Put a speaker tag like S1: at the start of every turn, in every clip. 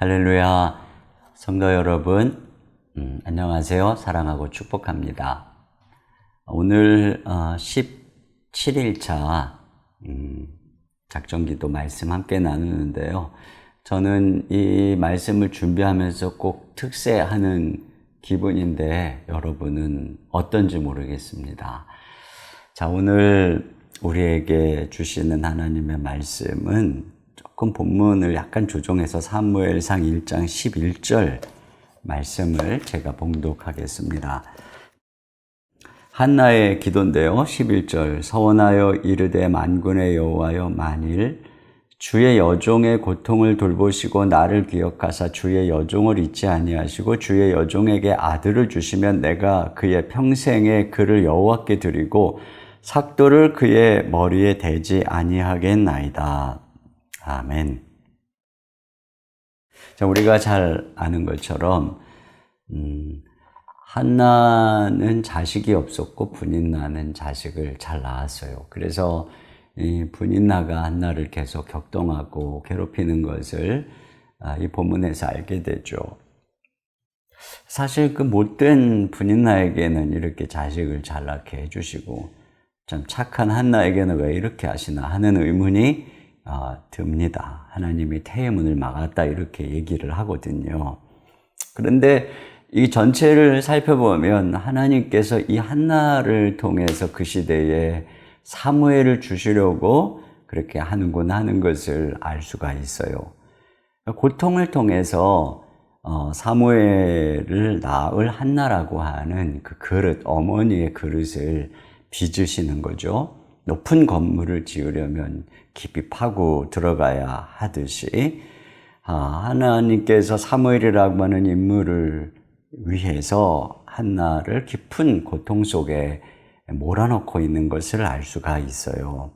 S1: 할렐루야. 성도 여러분, 안녕하세요. 사랑하고 축복합니다. 오늘 17일차 작정기도 말씀 함께 나누는데요. 저는 이 말씀을 준비하면서 꼭 특세하는 기분인데 여러분은 어떤지 모르겠습니다. 자, 오늘 우리에게 주시는 하나님의 말씀은 조금 본문을 약간 조정해서 사무엘상 1장 11절 말씀을 제가 봉독하겠습니다. 한나의 기도인데요. 11절 서원하여 이르되 만군의 여호와여 만일 주의 여종의 고통을 돌보시고 나를 기억하사 주의 여종을 잊지 아니하시고 주의 여종에게 아들을 주시면 내가 그의 평생에 그를 여호와께 드리고 삭도를 그의 머리에 대지 아니하겠나이다. 아멘. 자, 우리가 잘 아는 것처럼 한나는 자식이 없었고 분인나는 자식을 잘 낳았어요. 그래서 이 분인나가 한나를 계속 격동하고 괴롭히는 것을 이 본문에서 알게 되죠. 사실 그 못된 분인나에게는 이렇게 자식을 잘 낳게 해주시고 참 착한 한나에게는 왜 이렇게 하시나 하는 의문이 듭니다. 하나님이 태의 문을 막았다 이렇게 얘기를 하거든요. 그런데 이 전체를 살펴보면 하나님께서 이 한나를 통해서 그 시대에 사무엘을 주시려고 그렇게 하는구나 하는 것을 알 수가 있어요. 고통을 통해서 사무엘을 낳을 한나라고 하는 그 그릇, 어머니의 그릇을 빚으시는 거죠. 높은 건물을 지으려면 깊이 파고 들어가야 하듯이 하나님께서 사무엘이라고 하는 인물을 위해서 한나를 깊은 고통 속에 몰아넣고 있는 것을 알 수가 있어요.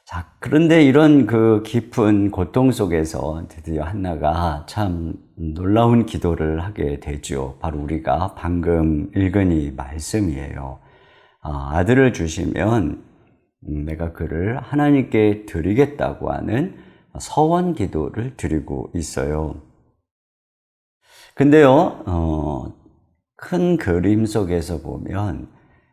S1: 자, 그런데 이런 그 깊은 고통 속에서 드디어 한나가 참 놀라운 기도를 하게 되죠. 바로 우리가 방금 읽은 이 말씀이에요. 아들을 주시면 내가 그를 하나님께 드리겠다고 하는 서원 기도를 드리고 있어요. 근데요, 큰 그림 속에서 보면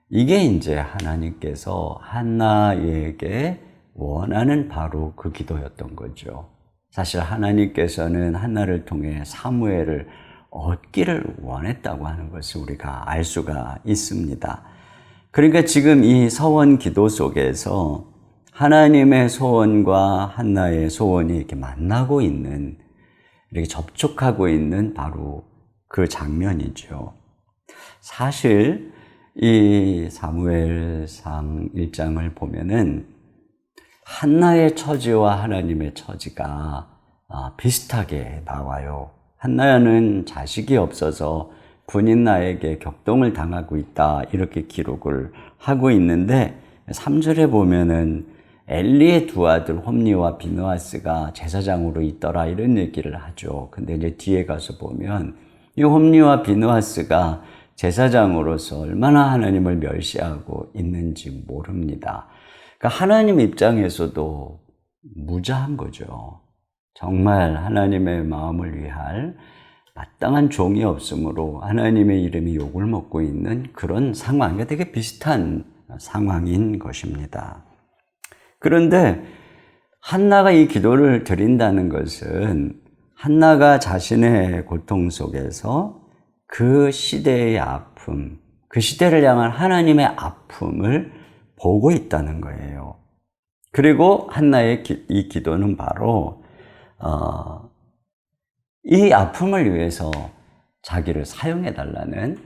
S1: 이게 이제 하나님께서 한나에게 원하는 바로 그 기도였던 거죠. 사실 하나님께서는 한나를 통해 사무엘을 얻기를 원했다고 하는 것을 우리가 알 수가 있습니다. 그러니까 지금 이 서원 기도 속에서 하나님의 소원과 한나의 소원이 이렇게 만나고 있는, 이렇게 접촉하고 있는 바로 그 장면이죠. 사실 이 사무엘상 1장을 보면은 한나의 처지와 하나님의 처지가 비슷하게 나와요. 한나는 자식이 없어서 분인나에게 격동을 당하고 있다 이렇게 기록을 하고 있는데 3절에 보면은 엘리의 두 아들 홈니와 비느하스가 제사장으로 있더라 이런 얘기를 하죠. 근데 이제 뒤에 가서 보면 이 홈니와 비느하스가 제사장으로서 얼마나 하나님을 멸시하고 있는지 모릅니다. 그러니까 하나님 입장에서도 무자한 거죠. 정말 하나님의 마음을 위할 마땅한 종이 없으므로 하나님의 이름이 욕을 먹고 있는 그런 상황이 되게 비슷한 상황인 것입니다. 그런데 한나가 이 기도를 드린다는 것은 한나가 자신의 고통 속에서 그 시대의 아픔, 그 시대를 향한 하나님의 아픔을 보고 있다는 거예요. 그리고 한나의 이 기도는 바로 이 아픔을 위해서 자기를 사용해 달라는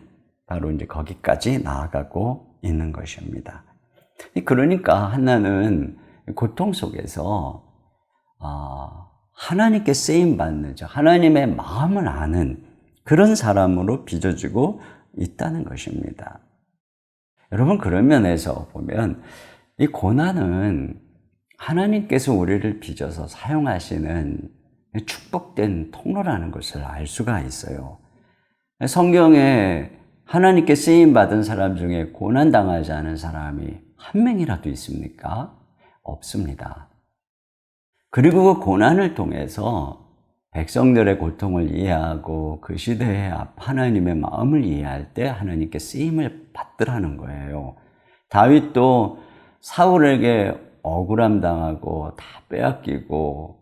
S1: 바로 이제 거기까지 나아가고 있는 것입니다. 그러니까 한나는 고통 속에서 하나님께 쓰임 받는, 하나님의 마음을 아는 그런 사람으로 빚어지고 있다는 것입니다. 여러분, 그런 면에서 보면 이 고난은 하나님께서 우리를 빚어서 사용하시는 축복된 통로라는 것을 알 수가 있어요. 성경에 하나님께 쓰임받은 사람 중에 고난당하지 않은 사람이 한 명이라도 있습니까? 없습니다. 그리고 그 고난을 통해서 백성들의 고통을 이해하고 그 시대의 하나님의 마음을 이해할 때 하나님께 쓰임을 받더라는 거예요. 다윗도 사울에게 억울함 당하고 다 빼앗기고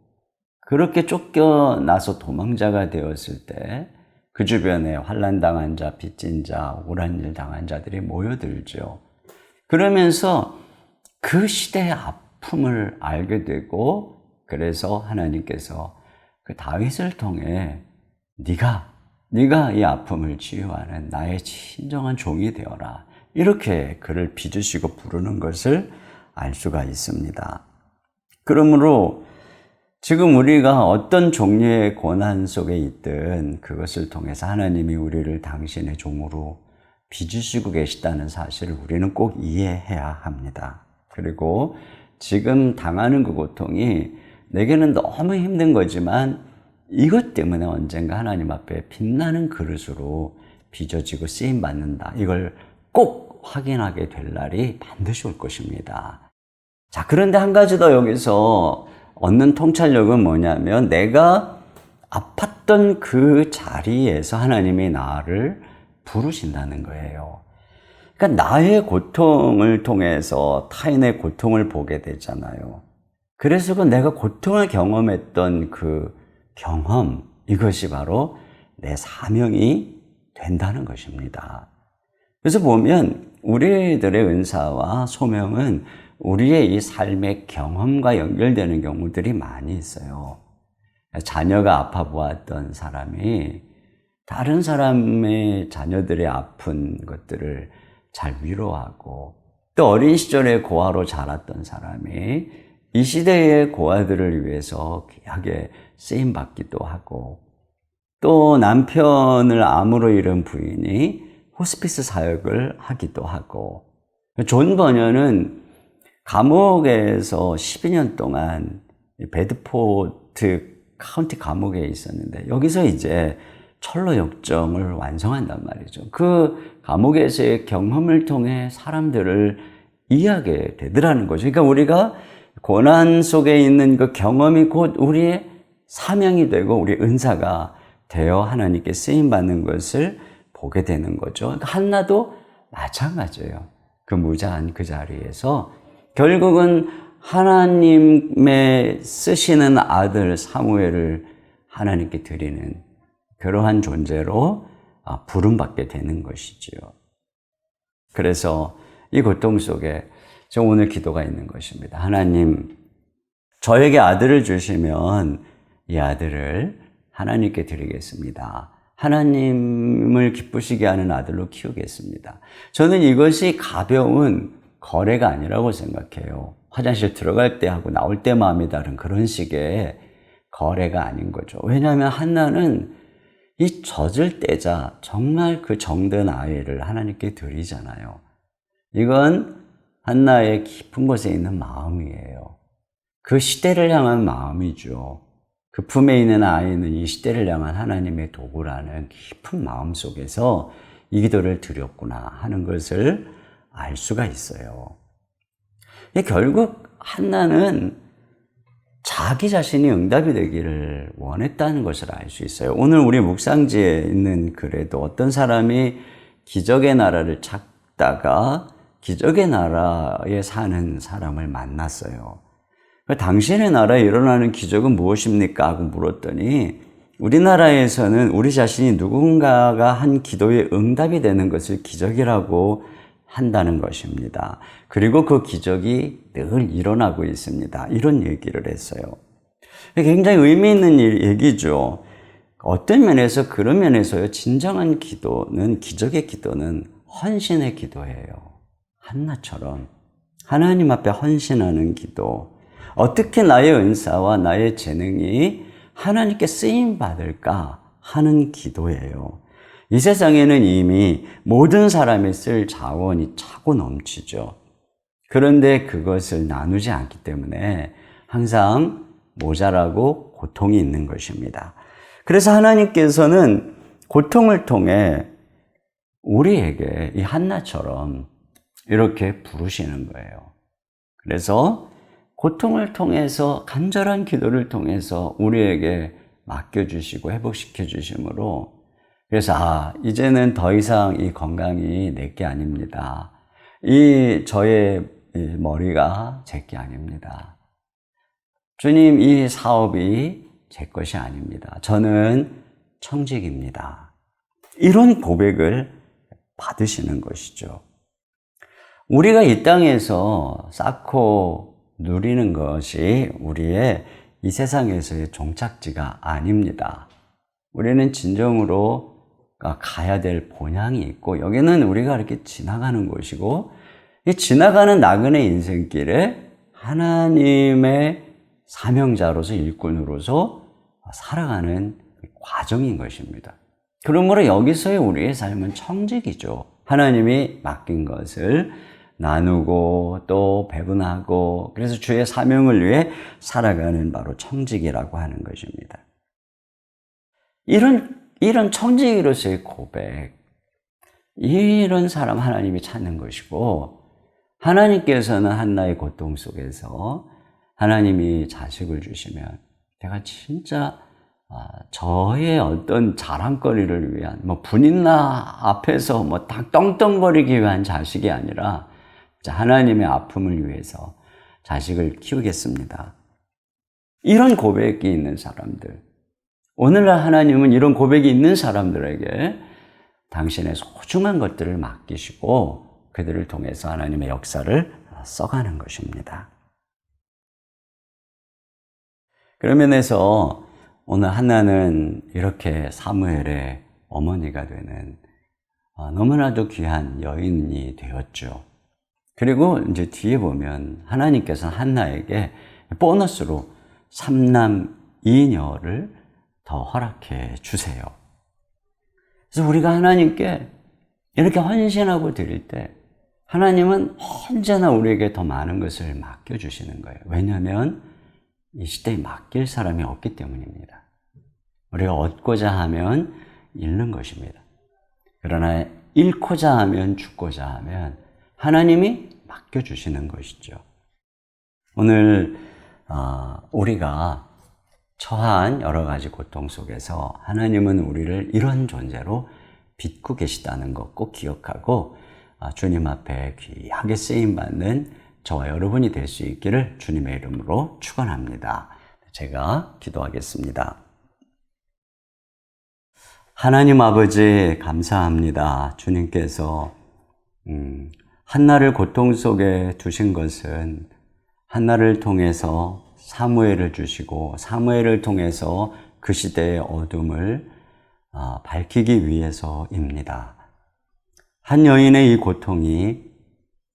S1: 그렇게 쫓겨나서 도망자가 되었을 때 그 주변에 환난 당한 자, 빚진 자, 억울한 일 당한 자들이 모여들죠. 그러면서 그 시대의 아픔을 알게 되고 그래서 하나님께서 그 다윗을 통해 네가 이 아픔을 치유하는 나의 진정한 종이 되어라. 이렇게 그를 빚으시고 부르는 것을 알 수가 있습니다. 그러므로 지금 우리가 어떤 종류의 고난 속에 있든 그것을 통해서 하나님이 우리를 당신의 종으로 빚으시고 계시다는 사실을 우리는 꼭 이해해야 합니다. 그리고 지금 당하는 그 고통이 내게는 너무 힘든 거지만 이것 때문에 언젠가 하나님 앞에 빛나는 그릇으로 빚어지고 쓰임받는다. 이걸 꼭 확인하게 될 날이 반드시 올 것입니다. 자, 그런데 한 가지 더 여기서 얻는 통찰력은 뭐냐면 내가 아팠던 그 자리에서 하나님이 나를 부르신다는 거예요. 그러니까 나의 고통을 통해서 타인의 고통을 보게 되잖아요. 그래서 내가 고통을 경험했던 그 경험, 이것이 바로 내 사명이 된다는 것입니다. 그래서 보면 우리들의 은사와 소명은 우리의 이 삶의 경험과 연결되는 경우들이 많이 있어요. 자녀가 아파 보았던 사람이 다른 사람의 자녀들의 아픈 것들을 잘 위로하고 또 어린 시절에 고아로 자랐던 사람이 이 시대의 고아들을 위해서 귀하게 쓰임받기도 하고 또 남편을 암으로 잃은 부인이 호스피스 사역을 하기도 하고 존 버녀는 감옥에서 12년 동안 베드포트 카운티 감옥에 있었는데 여기서 이제 철로 역정을 완성한단 말이죠. 그 감옥에서의 경험을 통해 사람들을 이해하게 되더라는 거죠. 그러니까 우리가 고난 속에 있는 그 경험이 곧 우리의 사명이 되고 우리 은사가 되어 하나님께 쓰임받는 것을 보게 되는 거죠. 그러니까 한나도 마찬가지예요. 그 무자한 그 자리에서 결국은 하나님의 쓰시는 아들 사무엘을 하나님께 드리는 그러한 존재로 부름받게 되는 것이지요. 그래서 이 고통 속에 저 오늘 기도가 있는 것입니다. 하나님, 저에게 아들을 주시면 이 아들을 하나님께 드리겠습니다. 하나님을 기쁘시게 하는 아들로 키우겠습니다. 저는 이것이 가벼운 거래가 아니라고 생각해요. 화장실 들어갈 때 하고 나올 때 마음이 다른 그런 식의 거래가 아닌 거죠. 왜냐하면 한나는 이 젖을 떼자 정말 그 정든 아이를 하나님께 드리잖아요. 이건 한나의 깊은 곳에 있는 마음이에요. 그 시대를 향한 마음이죠. 그 품에 있는 아이는 이 시대를 향한 하나님의 도구라는 깊은 마음 속에서 이 기도를 드렸구나 하는 것을 알 수가 있어요. 결국 한나는 자기 자신이 응답이 되기를 원했다는 것을 알 수 있어요. 오늘 우리 묵상지에 있는 글에도 어떤 사람이 기적의 나라를 찾다가 기적의 나라에 사는 사람을 만났어요. 당신의 나라에 일어나는 기적은 무엇입니까? 하고 물었더니 우리나라에서는 우리 자신이 누군가가 한 기도에 응답이 되는 것을 기적이라고 한다는 것입니다. 그리고 그 기적이 늘 일어나고 있습니다. 이런 얘기를 했어요. 굉장히 의미 있는 얘기죠. 어떤 면에서 그런 면에서요. 진정한 기도는 기적의 기도는 헌신의 기도예요. 한나처럼 하나님 앞에 헌신하는 기도. 어떻게 나의 은사와 나의 재능이 하나님께 쓰임 받을까 하는 기도예요. 이 세상에는 이미 모든 사람이 쓸 자원이 차고 넘치죠. 그런데 그것을 나누지 않기 때문에 항상 모자라고 고통이 있는 것입니다. 그래서 하나님께서는 고통을 통해 우리에게 이 한나처럼 이렇게 부르시는 거예요. 그래서 고통을 통해서 간절한 기도를 통해서 우리에게 맡겨주시고 회복시켜 주심으로 그래서 이제는 더 이상 이 건강이 내게 아닙니다. 저의 머리가 제 게 아닙니다. 주님, 이 사업이 제 것이 아닙니다. 저는 청직입니다. 이런 고백을 받으시는 것이죠. 우리가 이 땅에서 쌓고 누리는 것이 우리의 이 세상에서의 종착지가 아닙니다. 우리는 진정으로 가야 될 본향이 있고 여기는 우리가 이렇게 지나가는 곳이고 이 지나가는 나그네 인생길에 하나님의 사명자로서 일꾼으로서 살아가는 과정인 것입니다. 그러므로 여기서의 우리의 삶은 청직이죠. 하나님이 맡긴 것을 나누고 또 배분하고 그래서 주의 사명을 위해 살아가는 바로 청직이라고 하는 것입니다. 이런 청직이로서의 고백, 이런 사람 하나님이 찾는 것이고 하나님께서는 한나의 고통 속에서 하나님이 자식을 주시면 내가 진짜 저의 어떤 자랑거리를 위한 분인나 앞에서 딱 떵떵거리기 위한 자식이 아니라 하나님의 아픔을 위해서 자식을 키우겠습니다. 이런 고백이 있는 사람들, 오늘날 하나님은 이런 고백이 있는 사람들에게 당신의 소중한 것들을 맡기시고 그들을 통해서 하나님의 역사를 써가는 것입니다. 그런 면에서 오늘 한나는 이렇게 사무엘의 어머니가 되는 너무나도 귀한 여인이 되었죠. 그리고 이제 뒤에 보면 하나님께서 한나에게 보너스로 3남 2녀를 더 허락해 주세요. 그래서 우리가 하나님께 이렇게 헌신하고 드릴 때 하나님은 언제나 우리에게 더 많은 것을 맡겨주시는 거예요. 왜냐하면 이 시대에 맡길 사람이 없기 때문입니다. 우리가 얻고자 하면 잃는 것입니다. 그러나 잃고자 하면 죽고자 하면 하나님이 맡겨주시는 것이죠. 오늘 우리가 처한 여러 가지 고통 속에서 하나님은 우리를 이런 존재로 빚고 계시다는 것 꼭 기억하고 주님 앞에 귀하게 쓰임받는 저와 여러분이 될 수 있기를 주님의 이름으로 축원합니다. 제가 기도하겠습니다. 하나님 아버지 감사합니다. 주님께서 한나를 고통 속에 두신 것은 한나를 통해서 사무엘을 주시고 사무엘을 통해서 그 시대의 어둠을 밝히기 위해서입니다. 한 여인의 이 고통이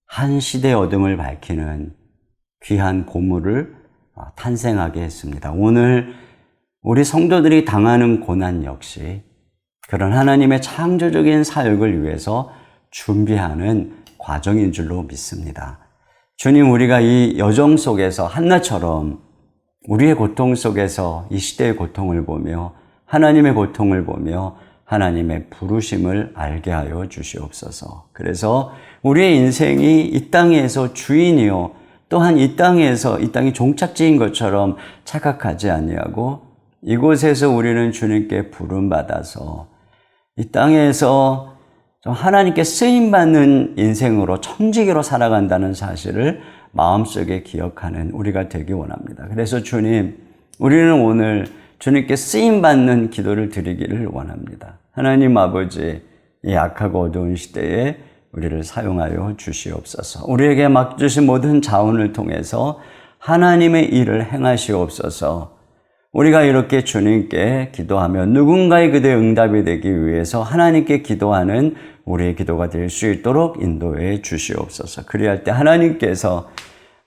S1: 한 시대의 어둠을 밝히는 귀한 고물을 탄생하게 했습니다. 오늘 우리 성도들이 당하는 고난 역시 그런 하나님의 창조적인 사역을 위해서 준비하는 과정인 줄로 믿습니다. 주님, 우리가 이 여정 속에서 한나처럼 우리의 고통 속에서 이 시대의 고통을 보며 하나님의 고통을 보며 하나님의 부르심을 알게 하여 주시옵소서. 그래서 우리의 인생이 이 땅에서 주인이요 또한 이 땅이 종착지인 것처럼 착각하지 아니하고 이곳에서 우리는 주님께 부름받아서 이 땅에서 하나님께 쓰임받는 인생으로 청지기로 살아간다는 사실을 마음속에 기억하는 우리가 되기 원합니다. 그래서 주님, 우리는 오늘 주님께 쓰임받는 기도를 드리기를 원합니다. 하나님 아버지, 이 악하고 어두운 시대에 우리를 사용하여 주시옵소서. 우리에게 맡겨주신 모든 자원을 통해서 하나님의 일을 행하시옵소서. 우리가 이렇게 주님께 기도하며 누군가의 기도에 응답이 되기 위해서 하나님께 기도하는 우리의 기도가 될 수 있도록 인도해 주시옵소서. 그리할 때 하나님께서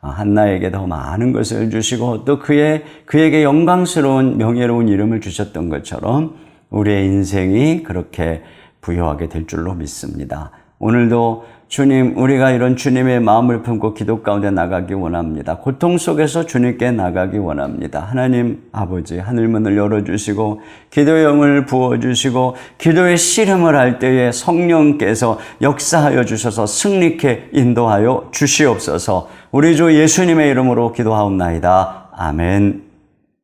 S1: 한나에게 더 많은 것을 주시고 또 그에게 영광스러운 명예로운 이름을 주셨던 것처럼 우리의 인생이 그렇게 부여하게 될 줄로 믿습니다. 오늘도 주님, 우리가 이런 주님의 마음을 품고 기도 가운데 나가기 원합니다. 고통 속에서 주님께 나가기 원합니다. 하나님 아버지, 하늘문을 열어주시고 기도의 영을 부어주시고 기도의 씨름을 할 때에 성령께서 역사하여 주셔서 승리케 인도하여 주시옵소서. 우리 주 예수님의 이름으로 기도하옵나이다. 아멘.